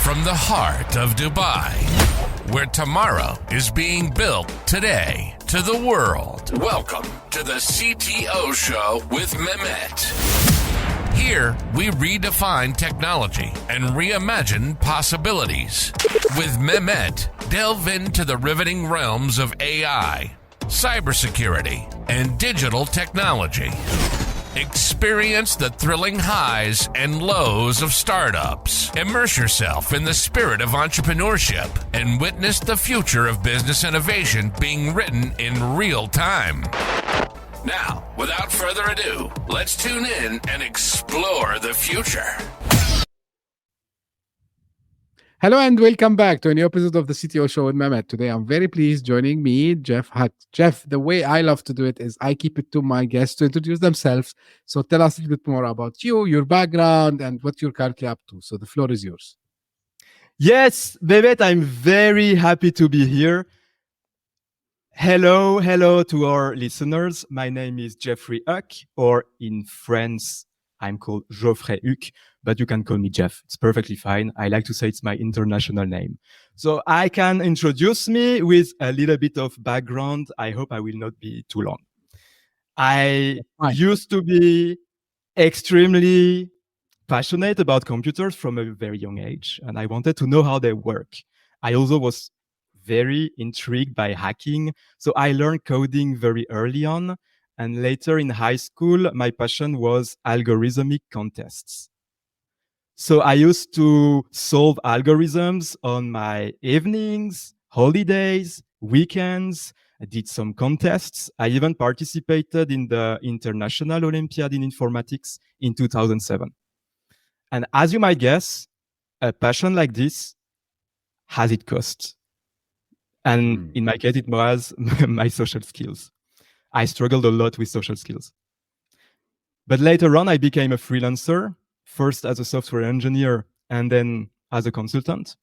from the heart of Dubai, where tomorrow is being built today, to the world. Welcome to the CTO Show with Mehmet. Here, we redefine technology and reimagine possibilities. With Mehmet, delve into the riveting realms of AI, cybersecurity, and digital technology. Experience the thrilling highs and lows of startups. Immerse yourself in the spirit of entrepreneurship and witness the future of business innovation being written in real time. Now, without further ado, let's tune in and explore the future. Hello and welcome back to a new episode of the CTO Show with Mehmet. Today I'm very pleased joining me, Geoffrey Huck. Jeff, the way I love to do it is I keep it to my guests to introduce themselves. So tell us a little bit more about you, your background, and what you're currently up to. So the floor is yours. Yes, Mehmet, I'm very happy to be here. Hello to our listeners. My name is Geoffrey Huck, or in France, I'm called Geoffrey Huck, but you can call me Jeff. It's perfectly fine. I like to say it's my international name. So I can introduce me with a little bit of background. I hope I will not be too long. I used to be extremely passionate about computers from a very young age, and I wanted to know how they work. I also was very intrigued by hacking, so I learned coding very early on. And later in high school, my passion was algorithmic contests. So I used to solve algorithms on my evenings, holidays, weekends. I did some contests. I even participated in the International Olympiad in Informatics in 2007. And as you might guess, a passion like this has its cost. And in my case, it was my social skills. I struggled a lot with social skills. But later on, I became a freelancer, first as a software engineer and then as a consultant.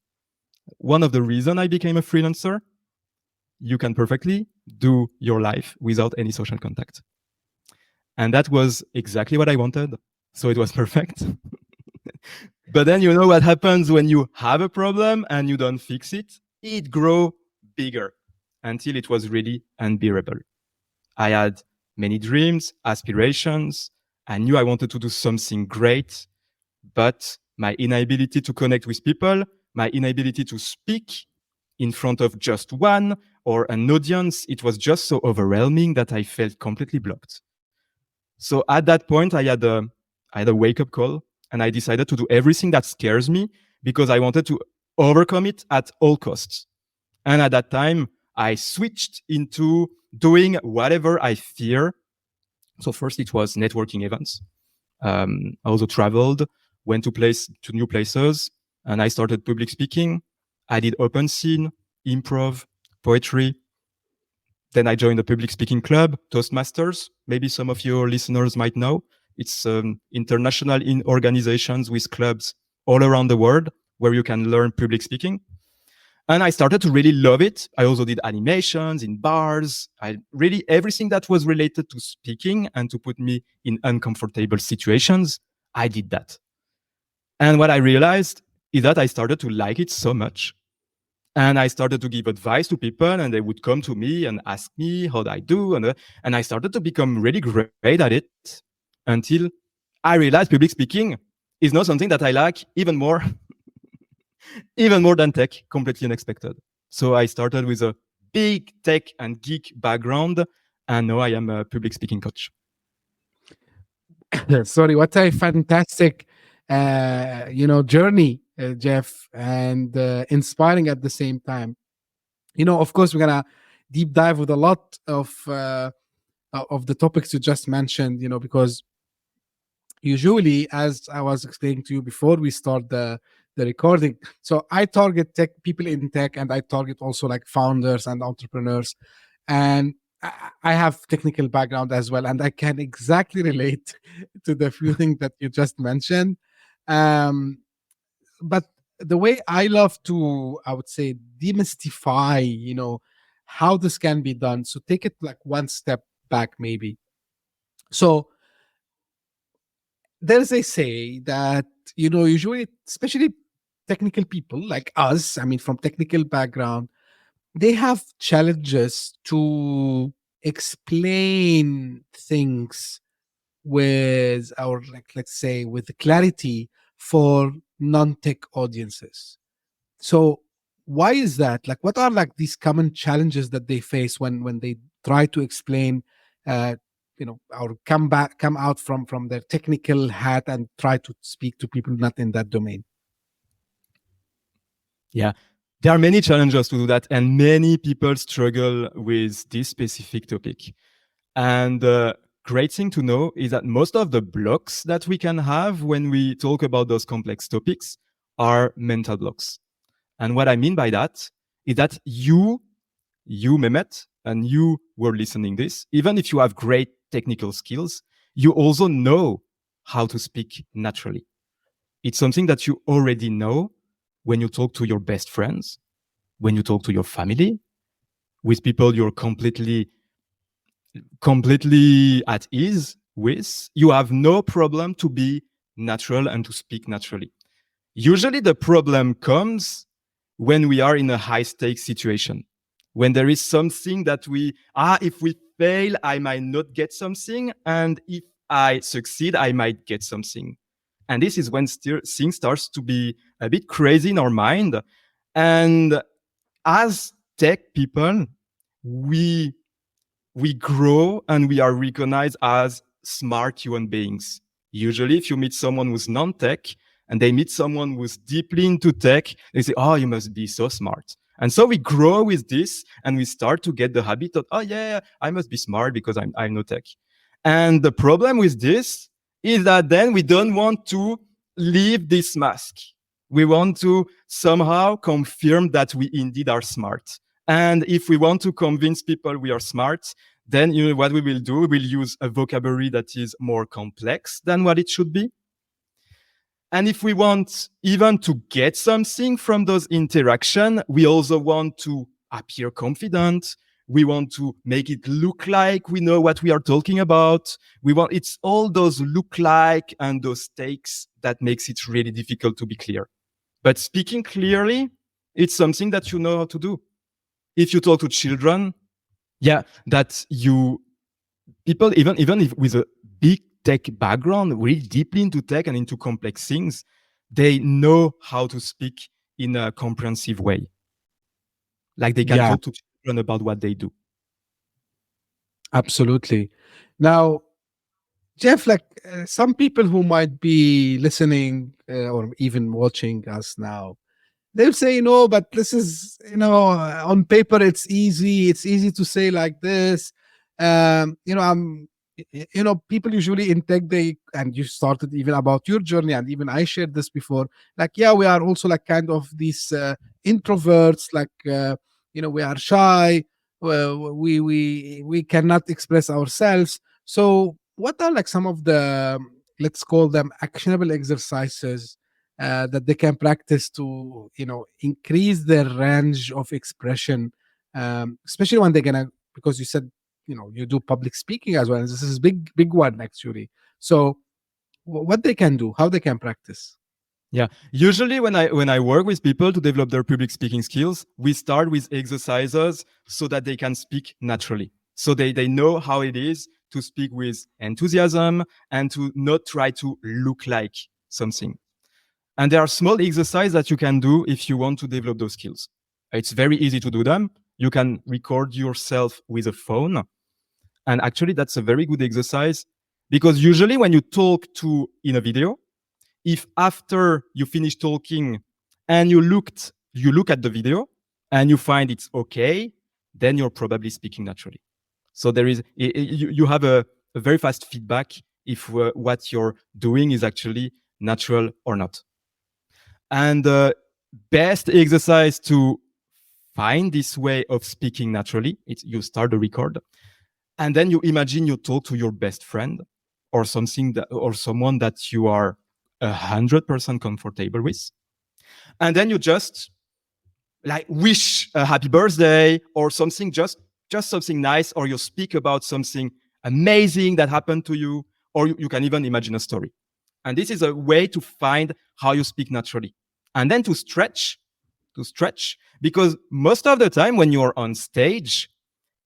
One of the reasons I became a freelancer, you can perfectly do your life without any social contact. And that was exactly what I wanted. So it was perfect. But then you know what happens when you have a problem and you don't fix it? It grows bigger until it was really unbearable. I had many dreams, aspirations. I knew I wanted to do something great, but my inability to connect with people, my inability to speak in front of just one or an audience, it was just so overwhelming that I felt completely blocked. So at that point, I had a wake-up call, and I decided to do everything that scares me because I wanted to overcome it at all costs. And at that time, I switched into doing whatever I fear. So first it was networking events. I also traveled, went to new places, and I started public speaking. I did open scene, improv, poetry. Then I joined the public speaking club, Toastmasters. Maybe some of your listeners might know. It's international in organizations with clubs all around the world where you can learn public speaking. And I started to really love it. I also did animations in bars. Everything that was related to speaking and to put me in uncomfortable situations, I did that. And what I realized is that I started to like it so much. And I started to give advice to people, and they would come to me and ask me how I do. And I started to become really great at it until I realized public speaking is not something that I like even more. Even more than tech, completely unexpected. So I started with a big tech and geek background, and now I am a public speaking coach. Sorry, what a fantastic, journey, Jeff, and inspiring at the same time. Of course, we're gonna deep dive with a lot of the topics you just mentioned. Because usually, as I was explaining to you before we start the recording, so I target people in tech, and I target also like founders and entrepreneurs, and I have technical background as well, and I can exactly relate to the few things that you just mentioned. But the way I love to, I would say, demystify, how this can be done. So take it like one step back, maybe. So there's a say that, usually, especially technical people like us, I mean, from technical background, they have challenges to explain things with our, like, let's say, with clarity for non-tech audiences. So why is that? Like, what are like these common challenges that they face when they try to explain, or come out from their technical hat and try to speak to people not in that domain? Yeah, there are many challenges to do that, and many people struggle with this specific topic. And the great thing to know is that most of the blocks that we can have when we talk about those complex topics are mental blocks. And what I mean by that is that you Mehmet, and you were listening this, even if you have great technical skills, you also know how to speak naturally. It's something that you already know when you talk to your best friends, when you talk to your family, with people you're completely at ease with. You have no problem to be natural and to speak naturally. Usually the problem comes when we are in a high stakes situation, when there is something that if we fail, I might not get something. And if I succeed, I might get something. And this is when things starts to be a bit crazy in our mind. And as tech people, we grow and we are recognized as smart human beings. Usually, if you meet someone who's non-tech and they meet someone who's deeply into tech, they say, oh, you must be so smart. And so we grow with this and we start to get the habit of, oh, yeah, I must be smart because I'm no tech. And the problem with this is that then we don't want to leave this mask. We want to somehow confirm that we indeed are smart. And if we want to convince people we are smart, then what we will do, we will use a vocabulary that is more complex than what it should be. And if we want even to get something from those interactions, we also want to appear confident. We want to make it look like we know what we are talking about. It's all those look like and those takes that makes it really difficult to be clear. But speaking clearly, it's something that you know how to do. If you talk to children, people, even if with a big tech background, really deeply into tech and into complex things, they know how to speak in a comprehensive way. Like they can talk to children about what they do. Absolutely. Now, Jeff, like some people who might be listening or even watching us now, they'll say, but this is, on paper, it's easy. It's easy to say like this. People usually in tech, and you started even about your journey, and even I shared this before. Like, we are also like kind of these introverts, like, we are shy. We cannot express ourselves. So what are like some of the, let's call them actionable exercises that they can practice to increase their range of expression, especially when they're gonna, because you said you do public speaking as well, and this is big one actually. So what they can do, how they can practice? Yeah, usually when I work with people to develop their public speaking skills, we start with exercises so that they can speak naturally, so they know how it is to speak with enthusiasm and to not try to look like something. And there are small exercises that you can do if you want to develop those skills. It's very easy to do them. You can record yourself with a phone. And actually, that's a very good exercise, because usually when you talk in a video, if after you finish talking and you look at the video and you find it's okay, then you're probably speaking naturally. So you have a very fast feedback if what you're doing is actually natural or not. And the best exercise to find this way of speaking naturally, you start the record, and then you imagine you talk to your best friend or or someone that you are 100% comfortable with, and then you just like wish a happy birthday or something, just something nice, or you speak about something amazing that happened to you, or you can even imagine a story. And this is a way to find how you speak naturally. And then to stretch, because most of the time when you're on stage,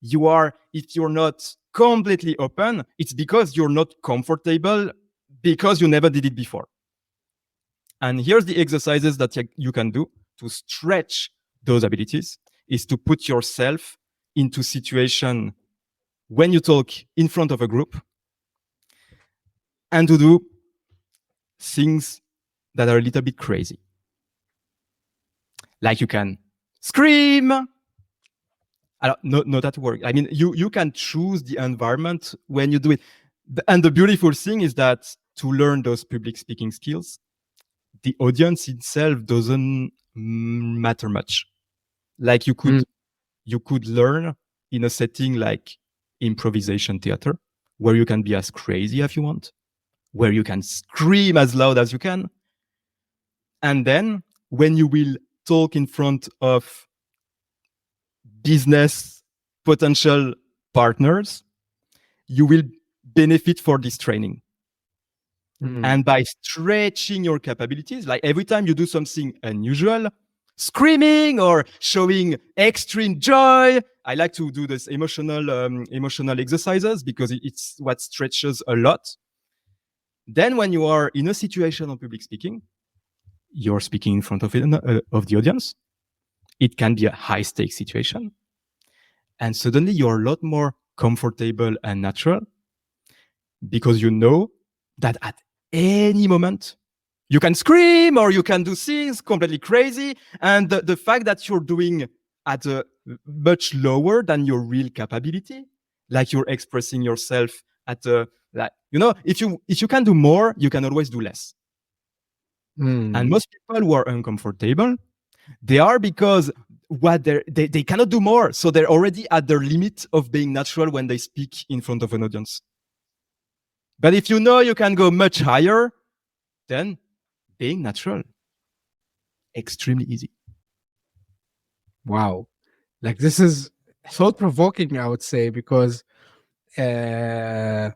if you're not completely open, it's because you're not comfortable, because you never did it before. And here's the exercises that you can do to stretch those abilities, is to put yourself into situation when you talk in front of a group, and to do things that are a little bit crazy. Like you can scream. Not at work. I mean, you can choose the environment when you do it. And the beautiful thing is that to learn those public speaking skills, the audience itself doesn't matter much. Like you could learn in a setting like improvisation theater, where you can be as crazy as you want, where you can scream as loud as you can. And then when you will talk in front of business potential partners, you will benefit for this training. And by stretching your capabilities, like every time you do something unusual, screaming or showing extreme joy, I like to do this emotional exercises because it's what stretches a lot. Then when you are in a situation of public speaking, you're speaking in front of the audience. It can be a high stakes situation. And suddenly you're a lot more comfortable and natural, because you know that at any moment you can scream or you can do things completely crazy. And the fact that you're doing at a much lower than your real capability, like you're expressing yourself at a, like, you know, if you can do more, you can always do less. And most people who are uncomfortable, they are because they cannot do more. So they're already at their limit of being natural when they speak in front of an audience. But if you know you can go much higher, then being natural, extremely easy. Wow. Like, this is thought-provoking, I would say, because so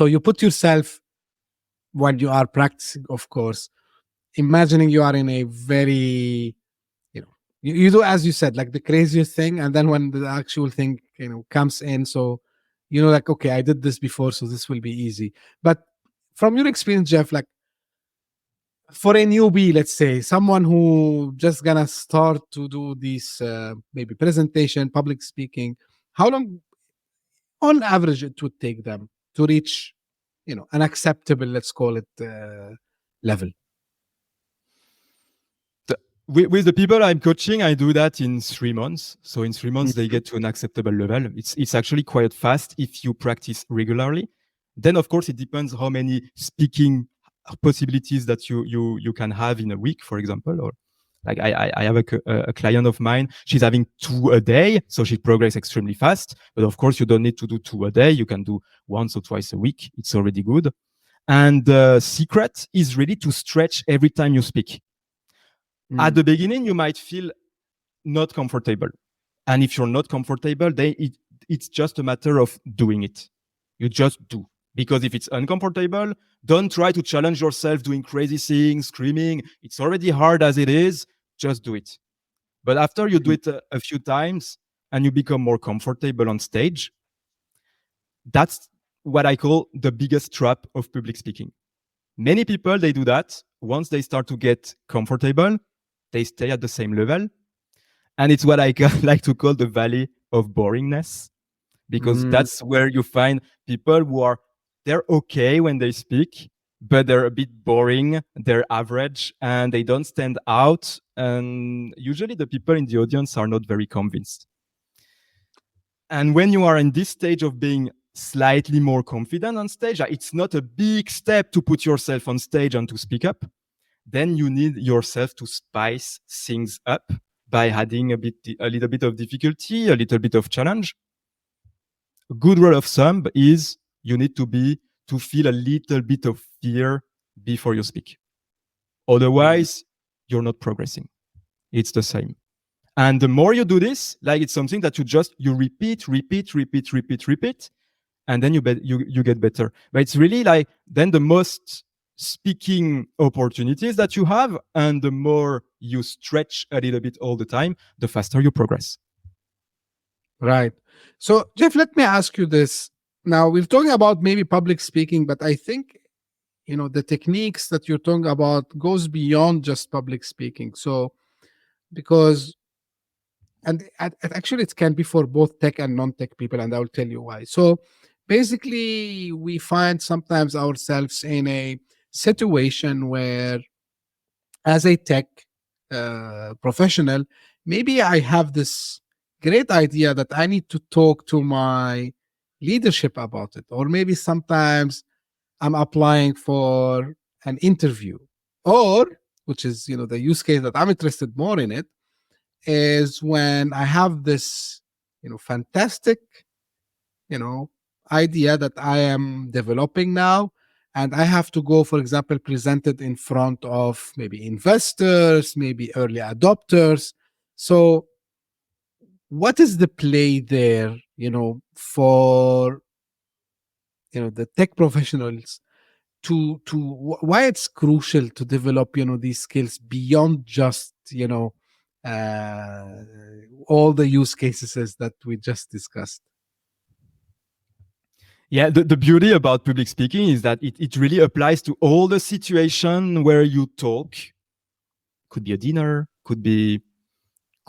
you put yourself, when you are practicing, of course, imagining you are in a very, you do, as you said, like the craziest thing, and then when the actual thing, comes in, so like, okay, I did this before, so this will be easy. But from your experience, Jeff, like, for a newbie, let's say someone who just gonna start to do this maybe presentation, public speaking, how long on average it would take them to reach an acceptable, let's call it, level? With the people I'm coaching, I do that in 3 months. So in 3 months, they get to an acceptable level. It's actually quite fast if you practice regularly. Then, of course, it depends how many speaking possibilities that you can have in a week, for example. Or like I have a client of mine. She's having 2 a day, so she progresses extremely fast. But of course, you don't need to do 2 a day. You can do once or twice a week. It's already good. And the secret is really to stretch every time you speak. At the beginning, you might feel not comfortable. And if you're not comfortable, then it's just a matter of doing it. You just do. Because if it's uncomfortable, don't try to challenge yourself doing crazy things, screaming. It's already hard as it is. Just do it. But after you do it a few times and you become more comfortable on stage, that's what I call the biggest trap of public speaking. Many people, they do that. Once they start to get comfortable, they stay at the same level. And it's what I like to call the valley of boringness, because that's where you find people who they're okay when they speak, but they're a bit boring, they're average, and they don't stand out. And usually the people in the audience are not very convinced. And when you are in this stage of being slightly more confident on stage, it's not a big step to put yourself on stage and to speak up. Then you need yourself to spice things up by adding a little bit of difficulty, a little bit of challenge. A good rule of thumb is you need to feel a little bit of fear before you speak. Otherwise, you're not progressing. It's the same. And the more you do this, like, it's something that you repeat, and then you get better. But it's really like, then the most speaking opportunities that you have, and the more you stretch a little bit all the time, the faster you progress. Right. So, Jeff, let me ask you this. Now, we're talking about maybe public speaking, but I think, the techniques that you're talking about goes beyond just public speaking. So, because, and actually, it can be for both tech and non-tech people, and I'll tell you why. So, basically, we find sometimes ourselves in a situation where, as a tech professional, maybe I have this great idea that I need to talk to my leadership about it. Or maybe sometimes I'm applying for an interview. Or, which is, the use case that I'm interested more in it, is when I have this, fantastic, idea that I am developing now, and I have to go, for example, present it in front of maybe investors, maybe early adopters. So what is the play there, for, the tech professionals why it's crucial to develop, these skills beyond just, all the use cases that we just discussed? Yeah, the beauty about public speaking is that it really applies to all the situations where you talk. Could be a dinner, could be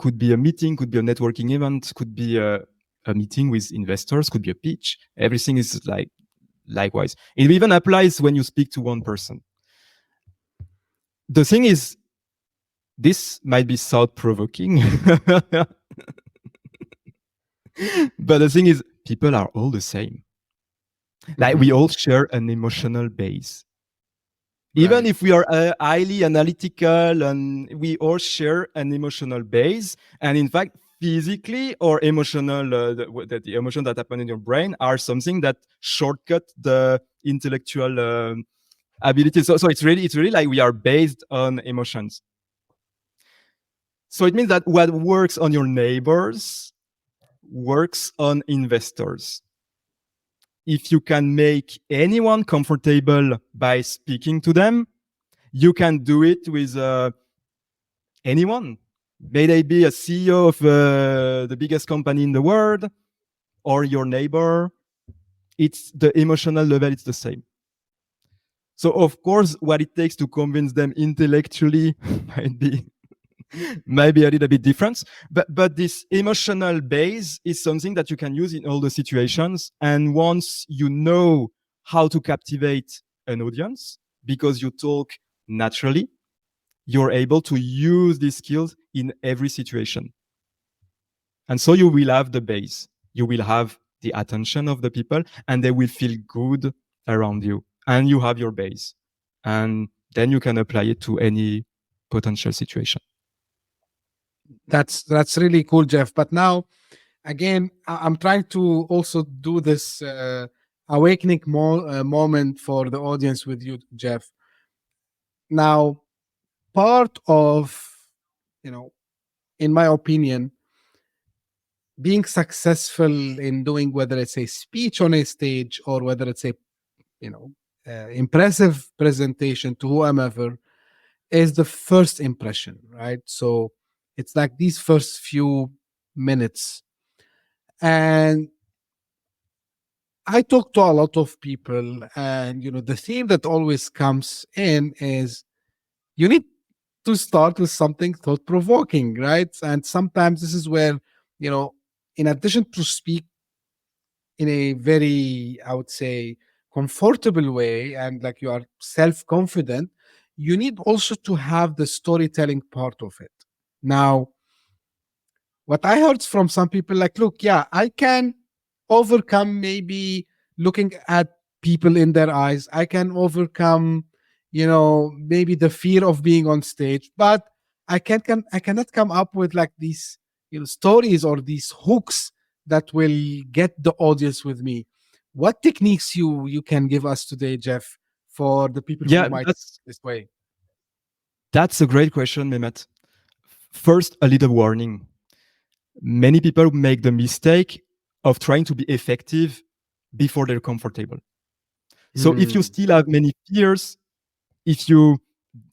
a meeting, could be a networking event, could be a meeting with investors, could be a pitch. Everything is likewise. It even applies when you speak to one person. The thing is, this might be thought-provoking, but the thing is, people are all the same. Like we all share an emotional base. Even if we are highly analytical, and we all share an emotional base, and in fact, physically or emotional, the emotions that happen in your brain are something that shortcut the intellectual ability. So it's really like we are based on emotions. So it means that what works on your neighbors works on investors. If you can make anyone comfortable by speaking to them, you can do it with anyone. May they be a CEO of the biggest company in the world or your neighbor. It's the emotional level, it's the same. So of course, what it takes to convince them intellectually might be a little bit different, but this emotional base is something that you can use in all the situations. And once you know how to captivate an audience, because you talk naturally, you're able to use these skills in every situation. And so you will have the base, you will have the attention of the people, and they will feel good around you, and you have your base. And then you can apply it to any potential situation. That's really cool, Jeff. But now, again, I'm trying to also do this awakening moment for the audience with you, Jeff. Now, part of, in my opinion, being successful in doing, whether it's a speech on a stage or whether it's a, impressive presentation to whomever, is the first impression, right? So it's like these first few minutes. And I talk to a lot of people, and the theme that always comes in is you need to start with something thought-provoking, right? And sometimes this is where, in addition to speak in a very, I would say, comfortable way, and like you are self-confident, you need also to have the storytelling part of it. Now, what I heard from some people, like, look, yeah, I can overcome maybe looking at people in their eyes. I can overcome, maybe the fear of being on stage, but I cannot come up with like these, stories or these hooks that will get the audience with me. What techniques you can give us today, Jeff, for the people who might this way? That's a great question, Mehmet. First, a little warning. Many people make the mistake of trying to be effective before they're comfortable. So if you still have many fears, if you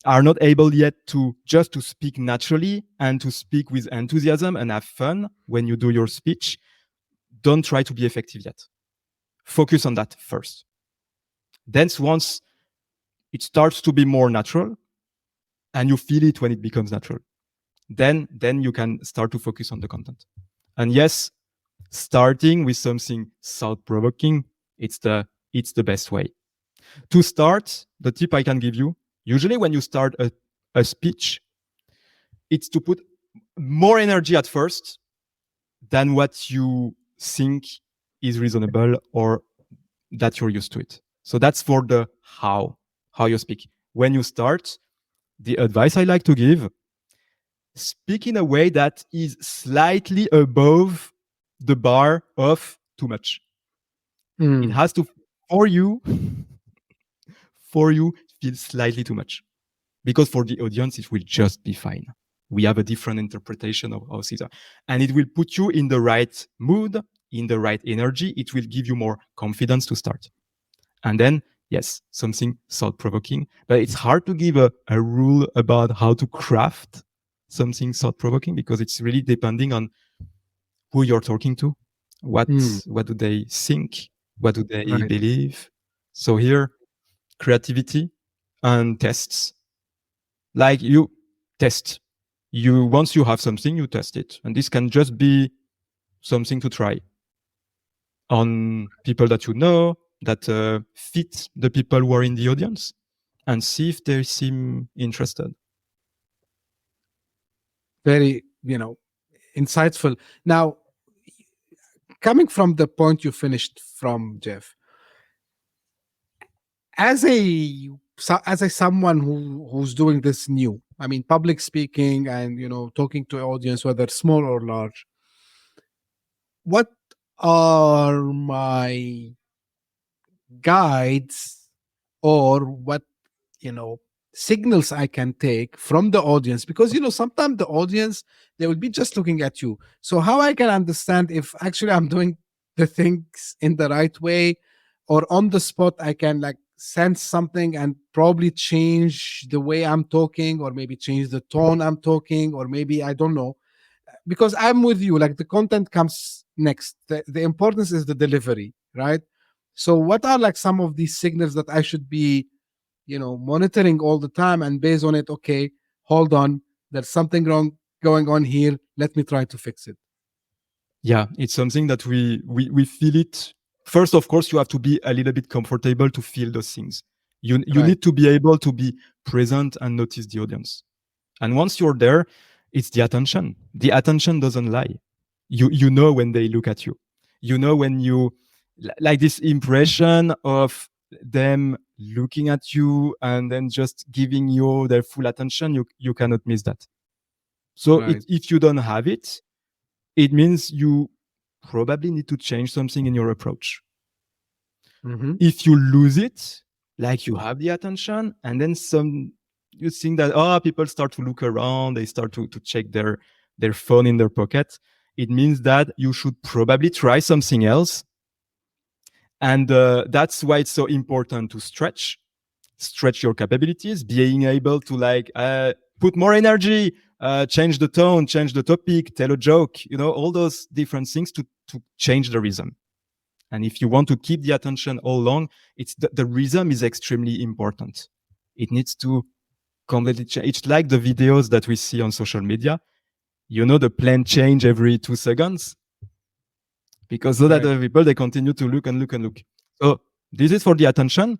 are not able yet to just to speak naturally and to speak with enthusiasm and have fun when you do your speech, don't try to be effective yet. Focus on that first. Then once it starts to be more natural and you feel it when it becomes natural, then you can start to focus on the content. And yes, starting with something thought-provoking, it's the best way. To start, the tip I can give you, usually when you start a speech, it's to put more energy at first than what you think is reasonable or that you're used to it. So that's for the how you speak. When you start, the advice I like to give, speak in a way that is slightly above the bar of too much. It has to, for you, feel slightly too much. Because for the audience, it will just be fine. We have a different interpretation of Caesar. And it will put you in the right mood, in the right energy. It will give you more confidence to start. And then, yes, something thought-provoking. But it's hard to give a rule about how to craft something thought-provoking because it's really depending on who you're talking to. What do they think? What do they believe? So here, creativity and tests. Like you test. Once you have something, you test it. And this can just be something to try on people that you know, that fit the people who are in the audience, and see if they seem interested. Very, insightful. Now, coming from the point you finished from, Jeff, as a someone who's doing this new, I mean, public speaking and talking to an audience, whether small or large, what are my guides or what signals I can take from the audience? Because sometimes the audience, they will be just looking at you. So how I can understand if actually I'm doing the things in the right way, or on the spot I can sense something and probably change the way I'm talking, or maybe change the tone I'm talking, or maybe I don't know. Because I'm with you, the content comes next. The importance is the delivery, right? So what are some of these signals that I should be monitoring all the time, and based on it, okay, hold on, there's something wrong going on here, let me try to fix it? Yeah, it's something that we feel it. First, of course, you have to be a little bit comfortable to feel those things. You need to be able to be present and notice the audience. And once you're there, it's the attention. The attention doesn't lie. You know when they look at you. You know when you, like this impression of them looking at you and then just giving you their full attention, you cannot miss that. So if you don't have it, it means you probably need to change something in your approach. If you lose it, you have the attention, and then you think that, people start to look around, they start to check their phone in their pocket. It means that you should probably try something else. And that's why it's so important to stretch your capabilities, being able to put more energy, change the tone, change the topic, tell a joke, all those different things to change the rhythm. And if you want to keep the attention all along, it's the rhythm is extremely important. It needs to completely change. It's like the videos that we see on social media. The plan change every 2 seconds, because so that the people, they continue to look and look and look. So this is for the attention.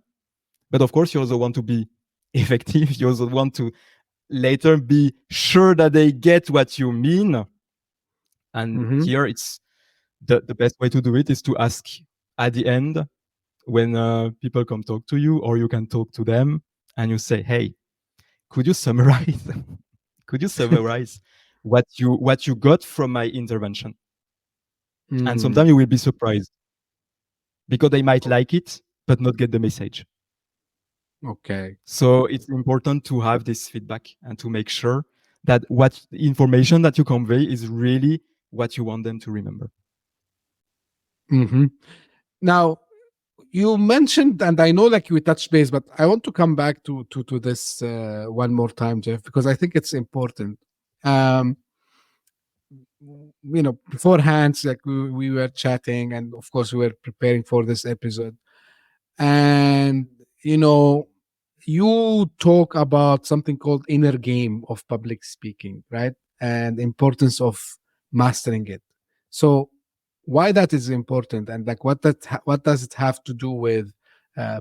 But of course, you also want to be effective. You also want to later be sure that they get what you mean. And here it's the best way to do it is to ask at the end when people come talk to you, or you can talk to them, and you say, hey, could you summarize what you got from my intervention? And sometimes you will be surprised, because they might like it but not get the message. Okay. So it's important to have this feedback and to make sure that what information that you convey is really what you want them to remember. Now, you mentioned, and I know like you touched base, but I want to come back to this one more time, Jeff, because I think it's important. Beforehand, like we were chatting, and of course we were preparing for this episode, and you talk about something called inner game of public speaking, right? And importance of mastering it. So why that is important, and like what does it have to do with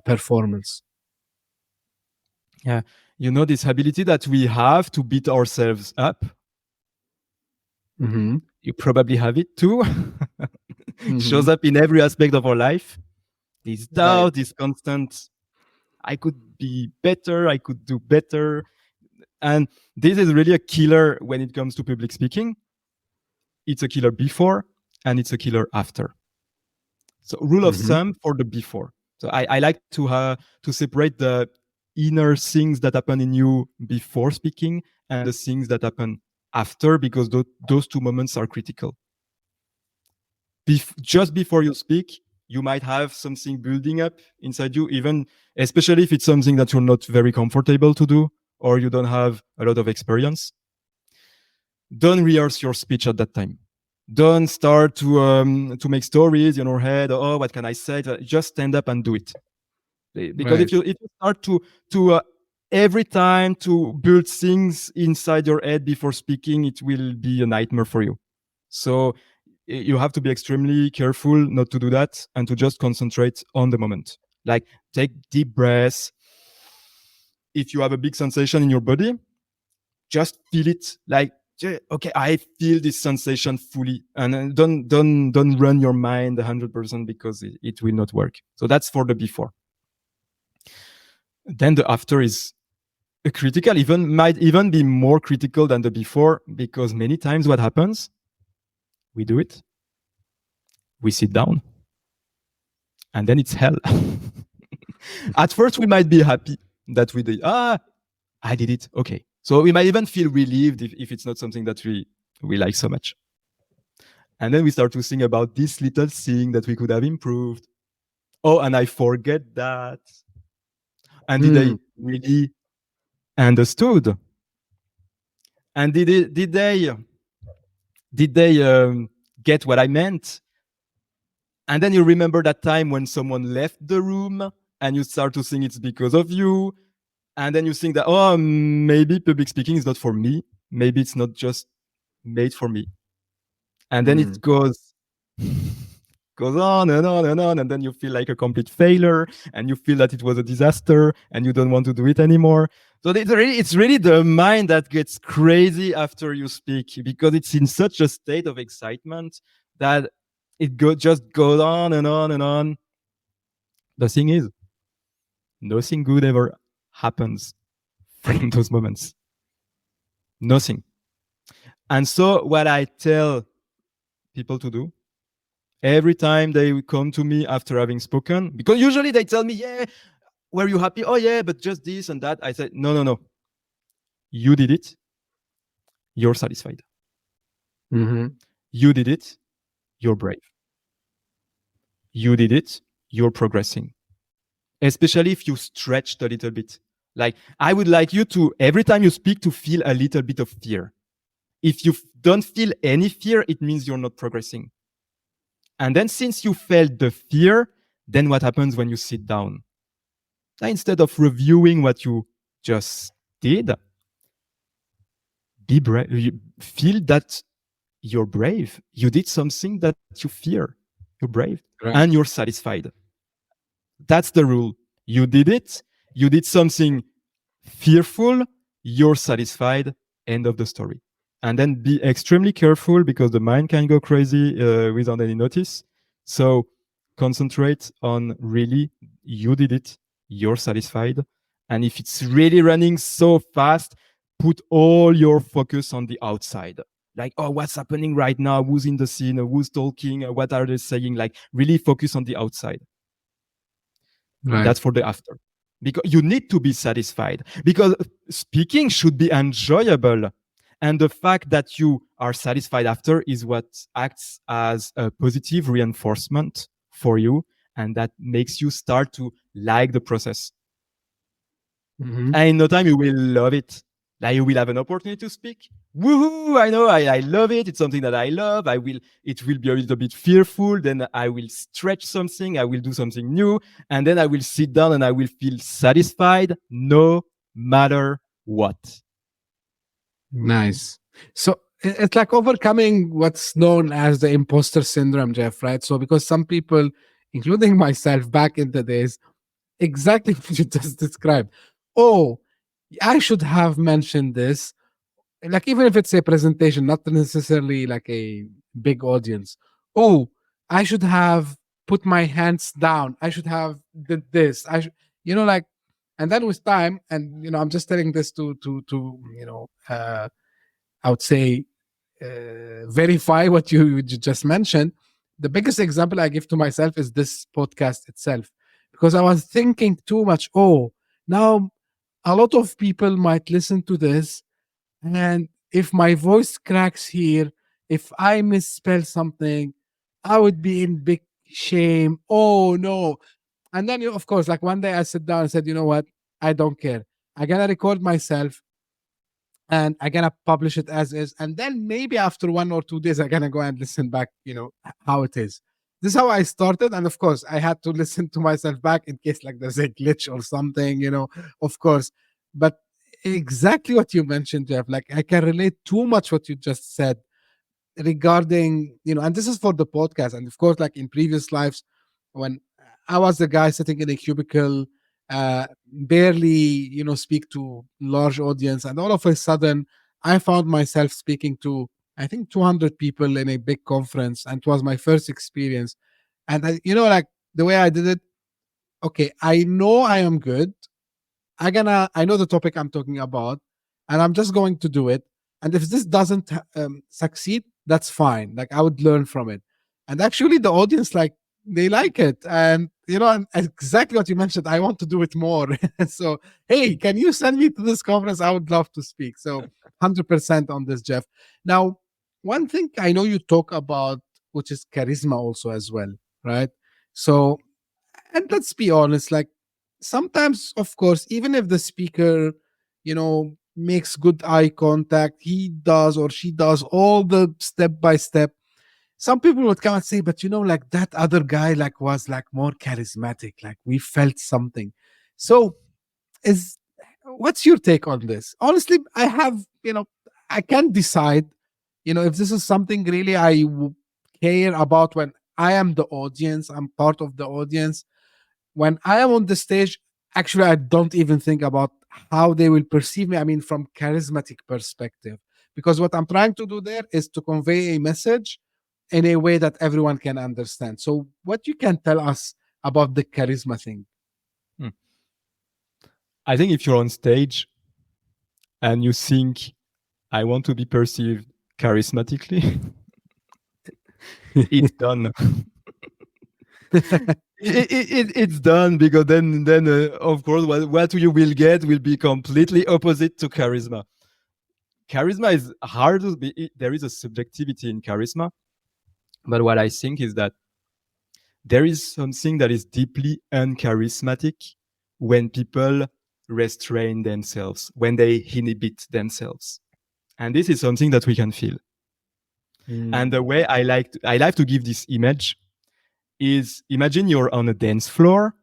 performance? Yeah, this ability that we have to beat ourselves up. Mm-hmm. You probably have it too. It shows up in every aspect of our life. This doubt, this constant, I could be better, I could do better. And this is really a killer when it comes to public speaking. It's a killer before and it's a killer after. So rule of thumb for the before. So I like to separate the inner things that happen in you before speaking and the things that happen after, because those two moments are critical. Just before you speak, you might have something building up inside you, even especially if it's something that you're not very comfortable to do or you don't have a lot of experience. Don't rehearse your speech at that time. Don't start to make stories in your head. Oh, what can I say? Just stand up and do it. Because if you start to every time to build things inside your head before speaking, it will be a nightmare for you. So you have to be extremely careful not to do that and to just concentrate on the moment. Like take deep breaths. If you have a big sensation in your body, just feel it. Like, okay, I feel this sensation fully, and don't run your mind 100% because it will not work. So that's for the before. Then the after is critical, might even be more critical than the before, because many times what happens, we do it, we sit down, and then it's hell. At first, we might be happy that we did. I did it. Okay. So we might even feel relieved if it's not something that we like so much. And then we start to think about this little thing that we could have improved. Oh, and I forget that. And did they really understood? And did they get what I meant? And then you remember that time when someone left the room and you start to think it's because of you. And then you think that, oh, maybe public speaking is not for me. Maybe it's not just made for me. And then it goes on and on and on. And then you feel like a complete failure and you feel that it was a disaster and you don't want to do it anymore. So it's really the mind that gets crazy after you speak, because it's in such a state of excitement that it just goes on and on and on. The thing is, nothing good ever happens from those moments. Nothing. And so what I tell people to do every time they come to me after having spoken, because usually they tell me, yeah, were you happy? Oh yeah, but just this and that. I said, no. You did it. You're satisfied. You did it. You're brave. You did it. You're progressing. Especially if you stretched a little bit. Like, I would like you to, every time you speak, to feel a little bit of fear. If you don't feel any fear, it means you're not progressing. And then since you felt the fear, then what happens when you sit down? Instead of reviewing what you just did, be brave. Feel that you're brave. You did something that you fear. You're brave. Right. And you're satisfied. That's the rule. You did it. You did something fearful. You're satisfied. End of the story. And then be extremely careful, because the mind can go crazy without any notice. So concentrate on really, you did it. You're satisfied. And if it's really running so fast, put all your focus on the outside. Like, oh, what's happening right now? Who's in the scene? Who's talking? What are they saying? Like, really focus on the outside. Right. That's for the after. Because you need to be satisfied. Because speaking should be enjoyable. And the fact that you are satisfied after is what acts as a positive reinforcement for you. and that makes you start to like the process. Mhm. And in no time, you will love it. Like, you will have an opportunity to speak. Woohoo! I know, I love it. It's something that I love. It will be a little bit fearful. Then I will stretch something. I will do something new. And then I will sit down and I will feel satisfied no matter what. Nice. So it's like overcoming what's known as the imposter syndrome, Jeff, right? So because some people, including myself back in the days, exactly what you just described. Oh, I should have mentioned this. Like even if it's a presentation, not necessarily like a big audience. Oh, I should have put my hands down. I should have did this. I should, like, and then with time, and I'm just telling this to I would say verify what you just mentioned. The biggest example I give to myself is this podcast itself, because I was thinking too much. Oh, now a lot of people might listen to this, and if my voice cracks here, if I misspell something, I would be in big shame. Oh no. And then, of course, like one day I sat down and said, you know what? I don't care. I'm going to record myself and I'm gonna publish it as is, and then maybe after 1 or 2 days I'm gonna go and listen back, how it is. This is how I started, and of course I had to listen to myself back in case like there's a glitch or something, of course. But exactly what you mentioned, Jeff, like I can relate too much what you just said regarding, and this is for the podcast, and of course like in previous lives when I was the guy sitting in a cubicle, barely speak to large audience, and all of a sudden I found myself speaking to, I think, 200 people in a big conference, and it was my first experience. And like the way I did it, okay, I know I am good. I know the topic I'm talking about, and I'm just going to do it. And if this doesn't succeed, that's fine. Like I would learn from it. And actually, the audience, like, they like it, and and exactly what you mentioned. I want to do it more. So, hey, can you send me to this conference? I would love to speak. So, 100% on this, Jeff. Now, one thing I know you talk about, which is charisma, also as well, right? So, and let's be honest, like sometimes, of course, even if the speaker makes good eye contact, he does or she does all the step by step, some people would come and say, but like that other guy like was like more charismatic, like we felt something. So is what's your take on this? Honestly, I can't decide if this is something really care about. When I am the audience, I'm part of the audience. When I am on the stage, actually, I don't even think about how they will perceive me. I mean, from charismatic perspective, because what I'm trying to do there is to convey a message in a way that everyone can understand. So, what you can tell us about the charisma thing? I think if you're on stage and you think, I want to be perceived charismatically, it's done. It's done, because then of course what you will get will be completely opposite to charisma. Charisma is hard to be. There is a subjectivity in charisma, but what I think is that there is something that is deeply uncharismatic when people restrain themselves, when they inhibit themselves, and this is something that we can feel. And the way I like to give this image is, imagine you're on a dance floor,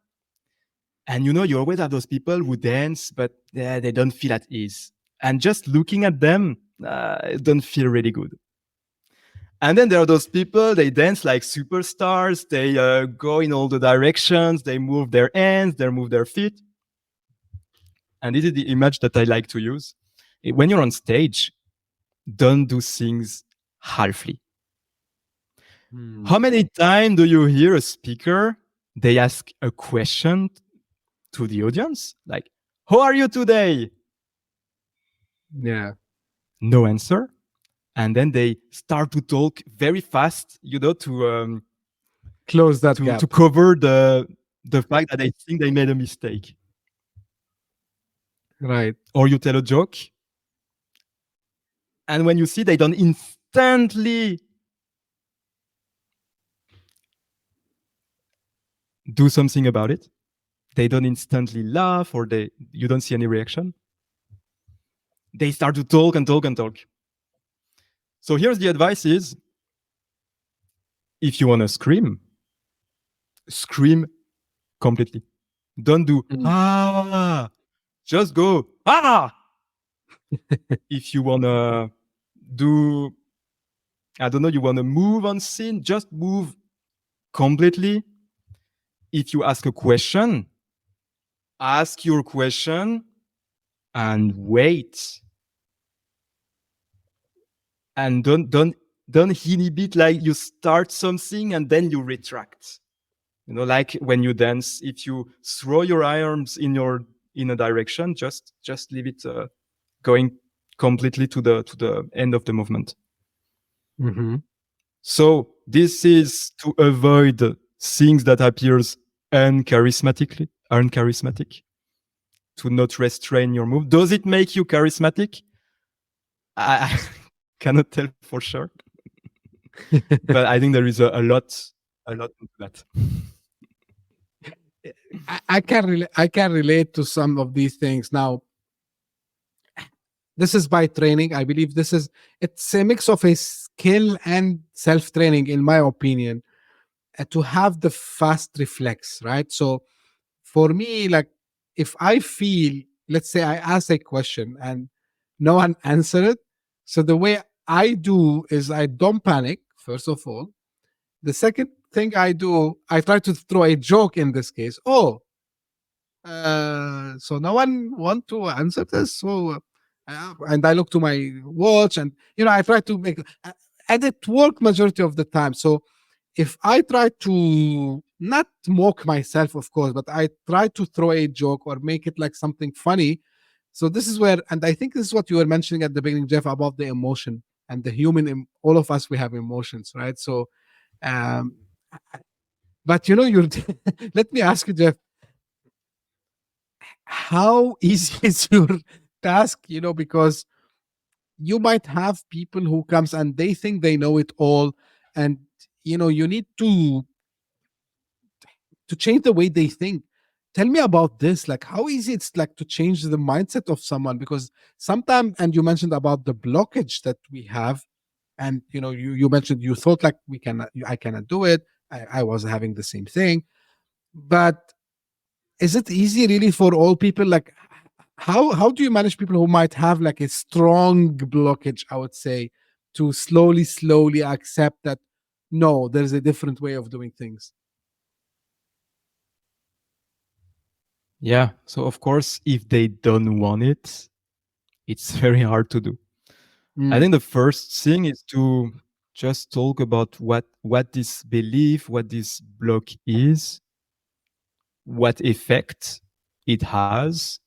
and you always have those people who dance, but they don't feel at ease. And just looking at them, it don't feel really good. And then there are those people, they dance like superstars. They go in all the directions. They move their hands, they move their feet. And this is the image that I like to use. When you're on stage, don't do things halfly. How many times do you hear a speaker, they ask a question to the audience, like, how are you today? Yeah. No answer. And then they start to talk very fast, to Close that gap. to cover the fact that they think they made a mistake. Right. Or you tell a joke, and when you see, they don't instantly do something about it. They don't instantly laugh, or you don't see any reaction. They start to talk and talk and talk. So here's the advice is, if you want to scream completely. Don't do, just go, If you want to do, I don't know, you want to move on scene, just move completely. If you ask a question, ask your question and wait. And don't inhibit, like you start something and then you retract. Like when you dance, if you throw your arms in a direction, just leave it going completely to the end of the movement. Mm-hmm. So this is to avoid things that appears uncharismatic, to not restrain your move. Does it make you charismatic? I cannot tell for sure. But I think there is a lot into that. I can relate to some of these things. Now, this is by training. I believe it's a mix of a skill and self-training, in my opinion, to have the fast reflex, right? So for me, like, if I feel, let's say I ask a question and no one answered it, so the way I do is I don't panic, first of all. The second thing I do, I try to throw a joke in this case. So no one want to answer this. So, and I look to my watch, and I try to make, and it work majority of the time. So if I try to not mock myself, of course, but I try to throw a joke or make it like something funny. So this is where, and I think this is what you were mentioning at the beginning, Jeff, about the emotion and the human. All of us, we have emotions, right? So, but you're. Let me ask you, Jeff, how easy is your task? Because you might have people who comes and they think they know it all, and you need to change the way they think. Tell me about this, like how easy it's like to change the mindset of someone, because sometimes, and you mentioned about the blockage that we have, and you mentioned you thought like I cannot do it. I was having the same thing, but is it easy really for all people? Like how do you manage people who might have like a strong blockage, I would say, to slowly accept that no, there's a different way of doing things? Yeah. So of course, if they don't want it, it's very hard to do. I think the first thing is to just talk about what this belief, what this block is, what effect it has.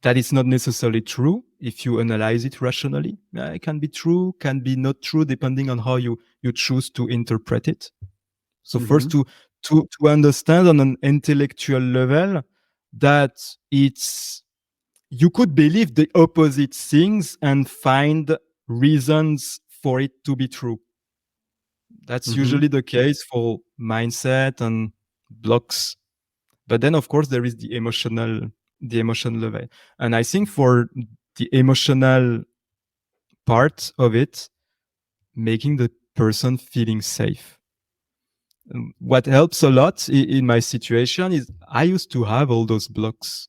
That is not necessarily true if you analyze it rationally. It can be true, can be not true, depending on how you choose to interpret it. So first to understand on an intellectual level that you could believe the opposite things and find reasons for it to be true. That's usually the case for mindset and blocks. But then, of course, there is the emotional level. And I think for the emotional part of it, making the person feeling safe. What helps a lot in my situation is I used to have all those blocks.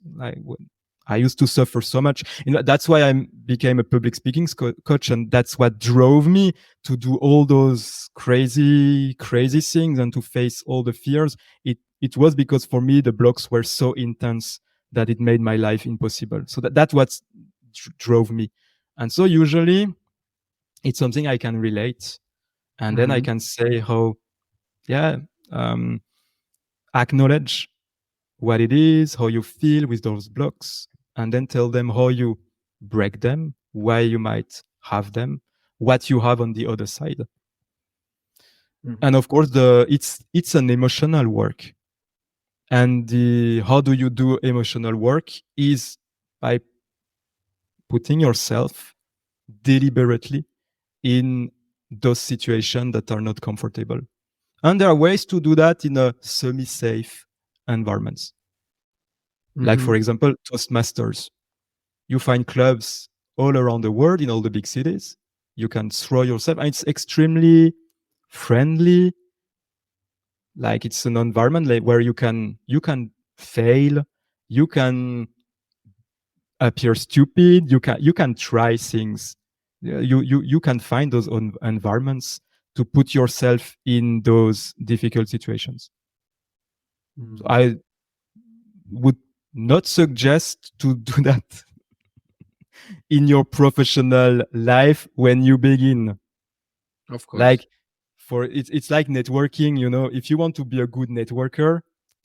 I used to suffer so much. That's why I became a public speaking coach, and that's what drove me to do all those crazy things and to face all the fears. It was because for me the blocks were so intense that it made my life impossible. So that's what drove me. And so usually it's something I can relate, and then I can say how, acknowledge what it is, how you feel with those blocks, and then tell them how you break them, why you might have them, what you have on the other side. And of course, it's an emotional work. And how do you do emotional work is by putting yourself deliberately in those situations that are not comfortable. And there are ways to do that in a semi-safe environments. Like, for example, Toastmasters. You find clubs all around the world in all the big cities. You can throw yourself, and it's extremely friendly. Like, it's an environment where you can fail, you can appear stupid, you can try things. You can find those environments to put yourself in those difficult situations. So I would not suggest to do that in your professional life when you begin. Of course. Like, it's like networking, you know, if you want to be a good networker,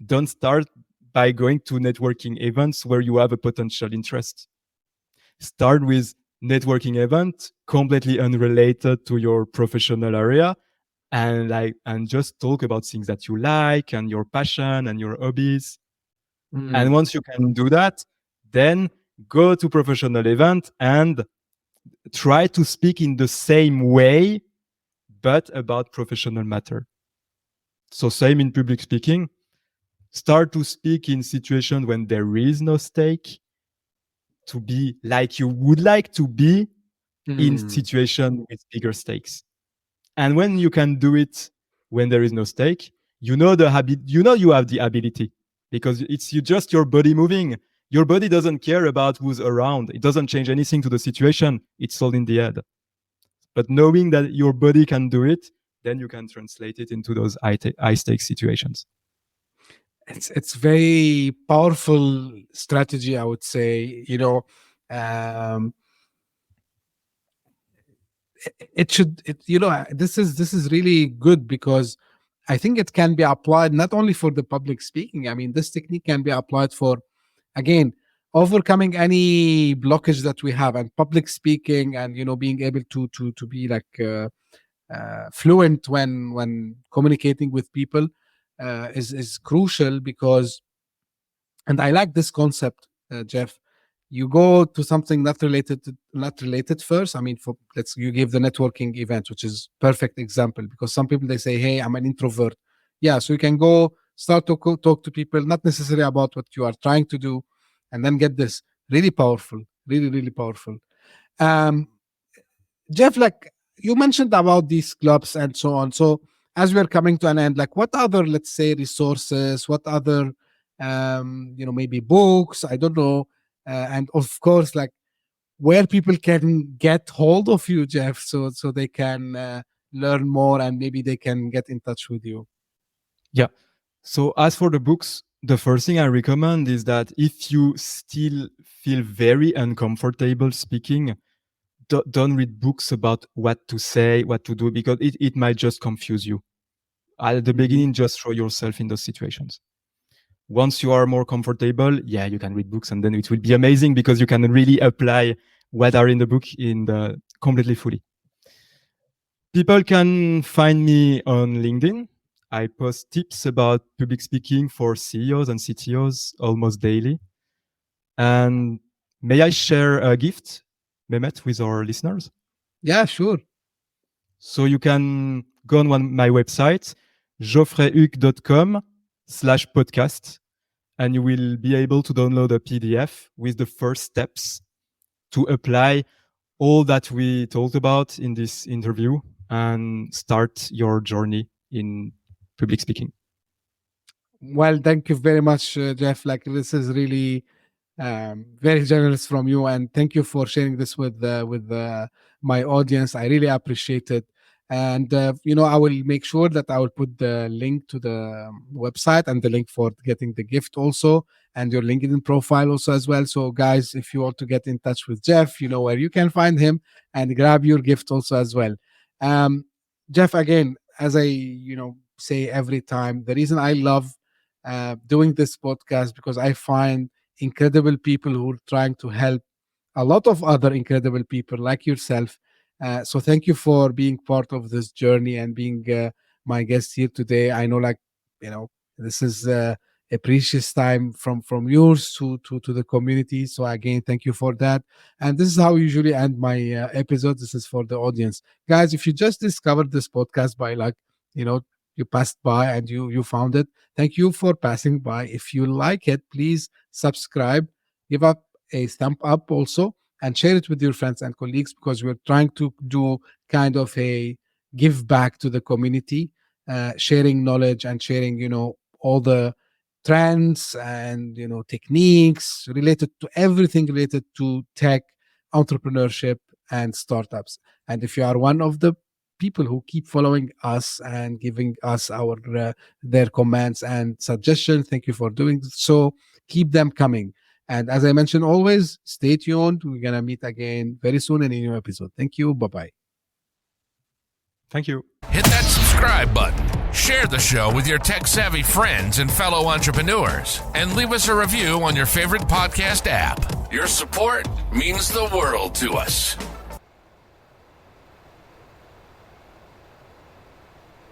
don't start by going to networking events where you have a potential interest. Start with networking event completely unrelated to your professional area, and just talk about things that you like and your passion and your hobbies. And once you can do that, then go to professional event and try to speak in the same way, but about professional matter. So same in public speaking. Start to speak in situations when there is no stake, to be like you would like to be in situation with bigger stakes. And when you can do it when there is no stake, you know the habit, you know you have the ability, because it's just your body moving. Your body doesn't care about who's around. It doesn't change anything to the situation. It's all in the head. But knowing that your body can do it, then you can translate it into those high stakes situations. It's very powerful strategy, I would say. You know, this is really good, because I think it can be applied not only for the public speaking. I mean, this technique can be applied for, again, overcoming any blockage that we have, and public speaking, and being able to be like fluent when communicating with people is crucial. Because, and I like this concept, Jeff. You go to something not related first. I mean, you gave the networking event, which is perfect example, because some people, they say, hey, I'm an introvert. Yeah, so you can go start to talk to people, not necessarily about what you are trying to do, and then get this really powerful, really, really powerful. Jeff, like you mentioned about these clubs and so on. So as we're coming to an end, like what other, let's say, resources, what other, maybe books, I don't know, and of course, like where people can get hold of you, Jeff, so they can learn more, and maybe they can get in touch with you. Yeah. So as for the books, the first thing I recommend is that if you still feel very uncomfortable speaking, don't read books about what to say, what to do, because it might just confuse you. At the beginning, just throw yourself in those situations. Once you are more comfortable, yeah, you can read books, and then it will be amazing, because you can really apply what are in the book completely fully. People can find me on LinkedIn. I post tips about public speaking for CEOs and CTOs almost daily. And may I share a gift, Mehmet, with our listeners? Yeah, sure. So you can go on my website, geoffreyhuck.com/podcast, and you will be able to download a PDF with the first steps to apply all that we talked about in this interview and start your journey in public speaking. Well, thank you very much, Jeff. Like, this is really very generous from you, and thank you for sharing this with my audience. I really appreciate it. And I will make sure that I will put the link to the website and the link for getting the gift also, and your LinkedIn profile also as well. So guys, if you want to get in touch with Jeff, you know where you can find him, and grab your gift also as well. Jeff, again, as I say every time, the reason I love doing this podcast, because I find incredible people who are trying to help a lot of other incredible people like yourself. So thank you for being part of this journey and being my guest here today. I know, like, this is a precious time from yours to the community. So again, thank you for that. And this is how I usually end my episode. This is for the audience, guys. If you just discovered this podcast by, like, you passed by and you found it. Thank you for passing by. If you like it, please subscribe, give up a thumb up also, and share it with your friends and colleagues, because we're trying to do kind of a give back to the community, sharing knowledge and sharing, all the trends and, techniques related to everything related to tech, entrepreneurship, and startups. And if you are one of the people who keep following us and giving us their comments and suggestions, thank you for doing so. Keep them coming. And as I mentioned, always stay tuned. We're going to meet again very soon in a new episode. Thank you. Bye-bye. Thank you. Hit that subscribe button. Share the show with your tech-savvy friends and fellow entrepreneurs. And leave us a review on your favorite podcast app. Your support means the world to us.